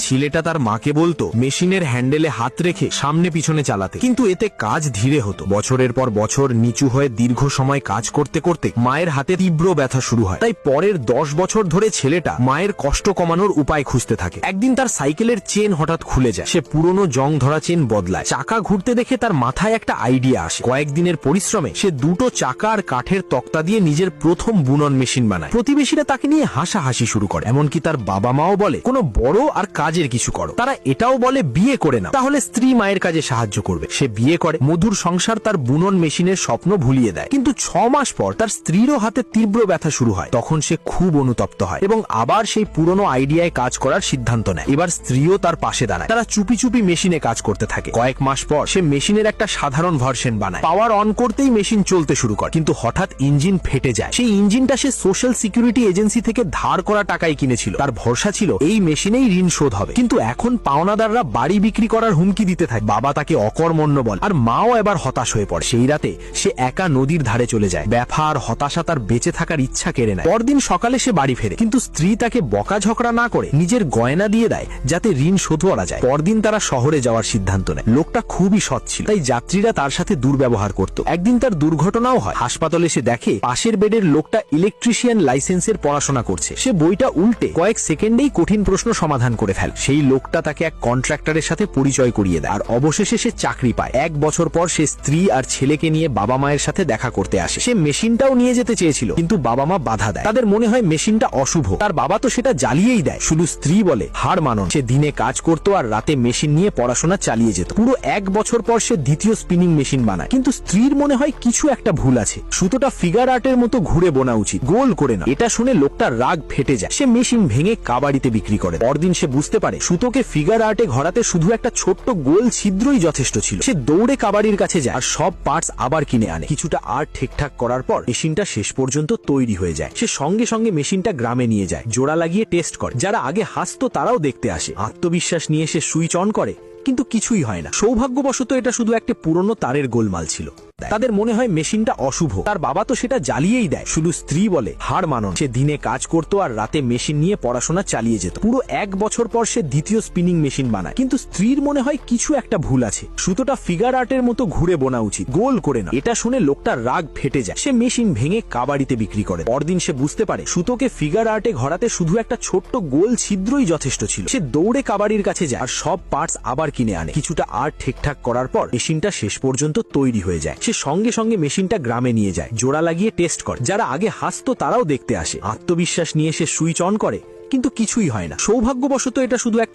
ছেলেটা তার মাকে বলতো মেশিনের হ্যান্ডেলে হাত রেখে সামনে পিছনে চালাতে, কিন্তু এতে কাজ ধীরে হতো। বছরের পর বছর নিচু হয়ে দীর্ঘ সময় কাজ করতে করতে মায়ের হাতে তীব্র ব্যথা শুরু হয়। তাই পরের 10 বছর ধরে ছেলেটা মায়ের কষ্ট কমানোর উপায় খুঁজতে থাকে। একদিন তার সাইকেলের চেন হঠাৎ খুলে যায়। সে পুরনো জং ধরা চেন বদলায়। চাকা ঘুরতে দেখে তার মাথায় একটা আইডিয়া আসে। কয়েকদিনের পরিশ্রমে সে দুটো চাকা আর কাঠের তক্তা দিয়ে নিজের প্রথম বুনন মেশিন বানায়। প্রতিবেশীরা তাকে নিয়ে হাসাহাসি শুরু করে, এমনকি তার বাবা মাও বলে কোনো বড় আর কাজের কিছু করো। তারা এটাও বলে বিয়ে করে নাও, তাহলে স্ত্রী মায়ের কাজে সাহায্য করবে। সে বিয়ে করে। মধুর সংসার তার বুনন মেশিনের স্বপ্ন ভুলিয়ে দেয়। কিন্তু 6 মাস পর তার স্ত্রীরও হাতে তীব্র ব্যথা শুরু হয়। তখন সে খুব অনুতপ্ত হয় এবং আবার সেই পুরনো আইডিয়ায় কাজ করার সিদ্ধান্ত নেয়। এবার স্ত্রীও তার পাশে দাঁড়ায়। তারা চুপি চুপি মেশিনে কাজ করতে থাকে। কয়েক মাস পর সে মেশিনের একটা সাধারণ ভার্সন বানায়। পাওয়ার অন করতেই মেশিন চলতে শুরু করে, কিন্তু হঠাৎ ইঞ্জিন ফেটে যায়। সেই ইঞ্জিনটা সে সোশ্যাল সিকিউরিটি এজেন্সি থেকে ধার করা টাকায় কিনেছিল। তার ভরসা ছিল এই মেশিনেই ঋণ শোধ হবে। কিন্তু এখন পাওনাদাররা বাড়ি বিক্রি করার হুমকি দিতে থাকে। বাবা তাকে অকর্মণ্য বলে, আর মাও এবার হতাশ হয়ে পড়ে। সেই রাতে সে একা নদীর ধারে চলে যায়। ব্যথা আর হতাশা তার বেঁচে থাকার ইচ্ছা কেড়ে নেয়। পরদিন সকালে সে বাড়ি ফেরে, কিন্তু স্ত্রী তাকে বকাঝকড়া না করে নিজের গয়না দিয়ে দেয় যাতে ঋণ শোধ করা যায়। পরদিন তারা শহরে যাওয়ার সিদ্ধান্ত নেয়। লোকটা খুবই সৎ ছিল, তাই যাত্রীরা তার সাথে দুর্ব্যবহার করত। একদিন তার দুর্ঘটনাও হয়। হাসপাতালে সে দেখে পাশের বেডের লোকটা ইলেকট্রিশিয়ান লাইসেন্সের পড়াশোনা করছে। সে বইটা উল্টে কয়েক সেকেন্ডেই কঠিন প্রশ্ন সমাধান করে ফেলে। সেই লোকটা তাকে এক কন্ট্রাক্টরের সাথে পরিচয় করিয়ে দেয়, আর অবশেষে সে চাকরি পায়। 1 বছর পর সে স্ত্রী আর ছেলেকে নিয়ে বাবা মায়ের সাথে দেখা করতে আসে। সে মেশিনটাও নিয়ে যেতে চেয়েছিল, কিন্তু বাবা মা বাধা দেয়। তাদের মনে হয় মেশিনটা অশুভ। তার বাবা তো সেটা জ্বালিয়েই দেয়। শুধু স্ত্রী বলে হার মানন। সে দিনে কাজ করতো আর রাতে মেশিন নিয়ে পড়াশোনা চালিয়ে যেত। পুরো 1 বছর পর সে দ্বিতীয় স্পিনিং মেশিন বানায়, কিন্তু স্ত্রীর মনে হয় কিছু একটা ভুল আছে। সুতোটা ফিগার আর্টের মতো ঘুরে বোনা উচিত, গোল করে না। এটা শুনে লোকটার রাগ ফেটে যায়। সে মেশিন ভেঙে কাবাডিতে বিক্রি করে। পরদিন সে বুঝতে পারে সুতোকে ফিগার আর্টে ঘরাতে শুধু একটা ছোট্ট গোল ছিদ্রই যথেষ্ট ছিল। সে দৌড়ে কাবাডির কাছে যায় আর সব পার্টস আবার কিনে আনে। কিছুটা আর্ট ঠিকঠাক করার পর মেশিনটা শেষ পর্যন্ত তৈরি হয়ে যায়। সে সঙ্গে সঙ্গে মেশিনটা গ্রামে নিয়ে যায়, জোড়া লাগিয়ে টেস্ট করে। যারা আগে হাসতো তারাও দেখতে আসে। আত্মবিশ্বাস নিয়ে সে সুইচ অন করে, কিন্তু কিছুই হয় না। সৌভাগ্যবশত এটা শুধু একটা পুরনো তারের গোলমাল ছিল। তাদের মনে হয় মেশিনটা অশুভ। তার বাবা তো সেটা জ্বালিয়েই দেয়। শুধু স্ত্রী বলে হার মানন। সে দিনে কাজ করতো আর রাতে মেশিন নিয়ে পড়াশোনা চালিয়ে যেত। পুরো 1 বছর পর সে দ্বিতীয় স্পিনিং মেশিন বানায়, কিন্তু স্ত্রীর মনে হয় কিছু একটা ভুল আছে। সুতোটা ফিগার আর্টের মতো ঘুরে বোনা উচিত, গোল করে না। এটা শুনে লোকটার রাগ ফেটে যায়। সে মেশিন ভেঙে কাবাডিতে বিক্রি করে। পরদিন সে বুঝতে পারে সুতোকে ফিগার আর্টে ঘরাতে শুধু একটা ছোট্ট গোল ছিদ্রই যথেষ্ট ছিল। সে দৌড়ে কাবাডির কাছে যায় আর সব পার্টস আবার কিনে আনে। কিছুটা আর্ট ঠিকঠাক করার পর মেশিনটা শেষ পর্যন্ত তৈরি হয়ে যায়। সে সঙ্গে সঙ্গে মেশিনটা গ্রামে নিয়ে যায়, জোড়া লাগিয়ে টেস্ট করে। যারা আগে হাসতো তারাও দেখতে আসে। আত্মবিশ্বাস নিয়ে সে সুইচ অন করে, কিন্তু কিছুই হয় না। সৌভাগ্যবশত এটা শুধু একটা